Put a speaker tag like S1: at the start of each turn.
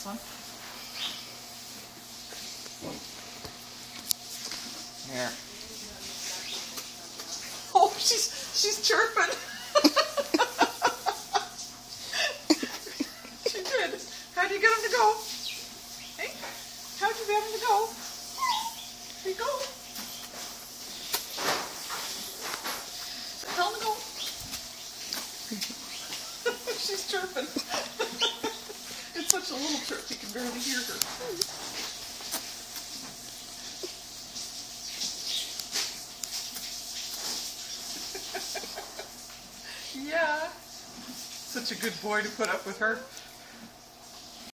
S1: this one. There. Oh, she's chirping. She did. How'd you get him to go? Hey? How'd you get him to go? There you go. Tell him to go. She's chirping. It's such a little chirp, you can barely hear her. Yeah. Such a good boy to put up with her.